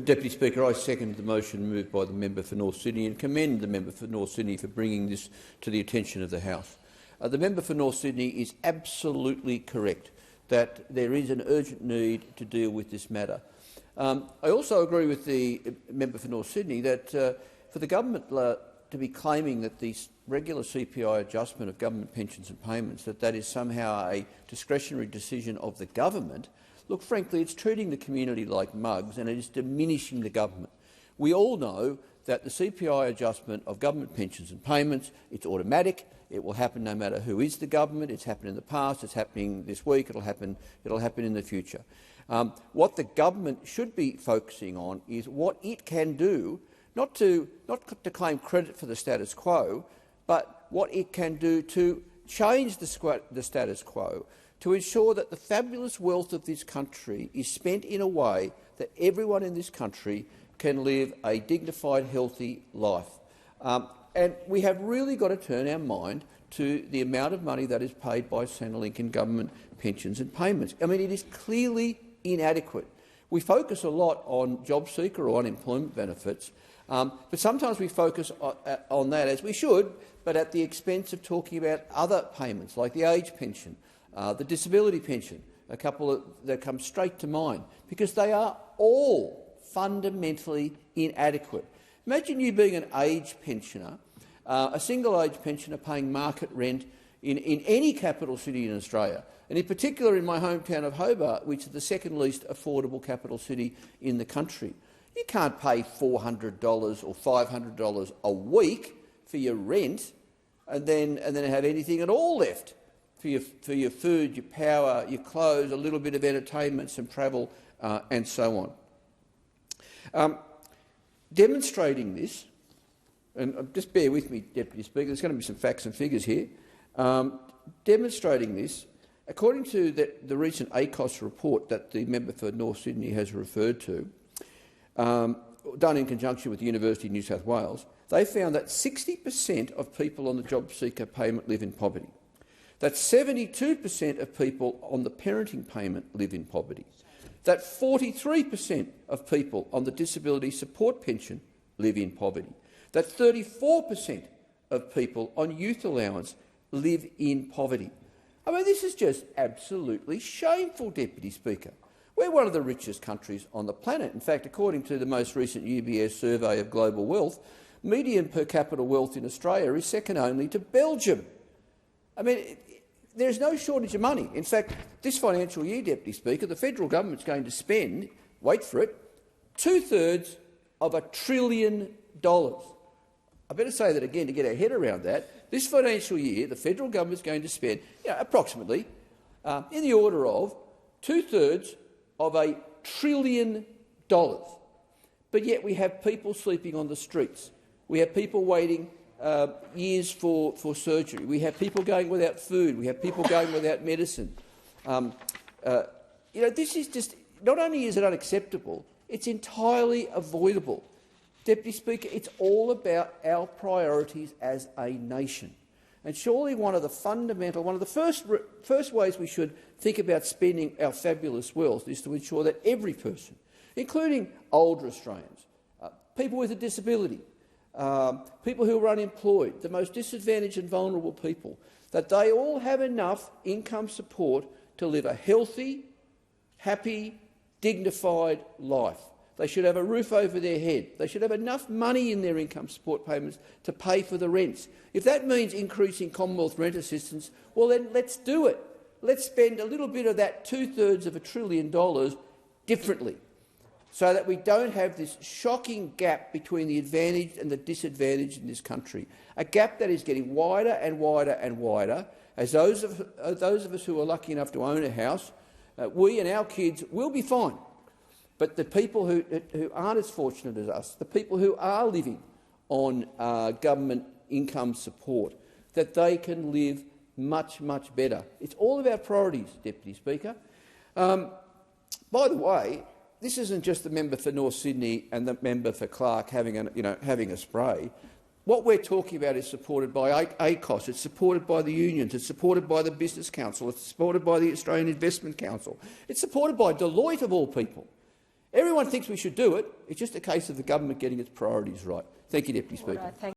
Deputy Speaker, I second the motion moved by the member for North Sydney and commend the member for North Sydney for bringing this to the attention of the House. The member for North Sydney is absolutely correct that there is an urgent need to deal with this matter. I also agree with the member for North Sydney that for the government to be claiming that the regular CPI adjustment of government pensions and payments, that is somehow a discretionary decision of the government, look, frankly, it's treating the community like mugs and it is diminishing the government. We all know that the CPI adjustment of government pensions and payments, it's automatic. It will happen no matter who is the government. It's happened in the past. It's happening this week. It'll happen in the future. What the government should be focusing on is what it can do, not to claim credit for the status quo, but what it can do to change the status quo, to ensure that the fabulous wealth of this country is spent in a way that everyone in this country can live a dignified, healthy life. And we have really got to turn our mind to the amount of money that is paid by Centrelink in government pensions and payments. I mean, it is clearly inadequate. We focus a lot on JobSeeker or unemployment benefits, but sometimes we focus on that, as we should, but at the expense of talking about other payments like the age pension, the disability pension, a couple that come straight to mind, because they are all fundamentally inadequate. Imagine you being an age pensioner, a single-age pensioner paying market rent in any capital city in Australia, and in particular in my hometown of Hobart, which is the second least affordable capital city in the country. You can't pay $400 or $500 a week for your rent and then have anything at all left for your food, your power, your clothes, a little bit of entertainment, some travel, and so on. Demonstrating this, and just bear with me, Deputy Speaker, there's going to be some facts and figures here. Demonstrating this, according to the recent ACOSS report that the member for North Sydney has referred to, done in conjunction with the University of New South Wales, they found that 60% of people on the JobSeeker payment live in poverty. That 72% of people on the parenting payment live in poverty. That 43% of people on the disability support pension live in poverty. That 34% of people on youth allowance live in poverty. I mean, this is just absolutely shameful, Deputy Speaker. We're one of the richest countries on the planet. In fact, according to the most recent UBS survey of global wealth, median per capita wealth in Australia is second only to Belgium. I mean, there's no shortage of money. In fact, this financial year, Deputy Speaker, the federal government's going to spend, wait for it, 2/3 of $1 trillion. I better say that again to get our head around that. This financial year, the federal government's going to spend approximately in the order of 2/3 of $1 trillion. But yet we have people sleeping on the streets. We have people waiting years for surgery. We have people going without food. We have people going without medicine. This is just, not only is it unacceptable, it's entirely avoidable. Deputy Speaker, it's all about our priorities as a nation. And surely one of the first ways we should think about spending our fabulous wealth is to ensure that every person, including older Australians, people with a disability, people who are unemployed, the most disadvantaged and vulnerable people, that they all have enough income support to live a healthy, happy, dignified life. They should have a roof over their head. They should have enough money in their income support payments to pay for the rents. If that means increasing Commonwealth rent assistance, well then let's do it. Let's spend a little bit of that 2/3 of $1 trillion differently, so that we don't have this shocking gap between the advantaged and the disadvantaged in this country, a gap that is getting wider and wider and wider as those of us who are lucky enough to own a house, we and our kids will be fine. But the people who aren't as fortunate as us, the people who are living on government income support, that they can live much, much better. It's all about priorities, Deputy Speaker. By the way, this isn't just the member for North Sydney and the member for Clark having a spray. What we're talking about is supported by ACOSS, it's supported by the unions, it's supported by the Business Council, it's supported by the Australian Investment Council, it's supported by Deloitte of all people. Everyone thinks we should do it. It's just a case of the government getting its priorities right. Thank you, Deputy Speaker.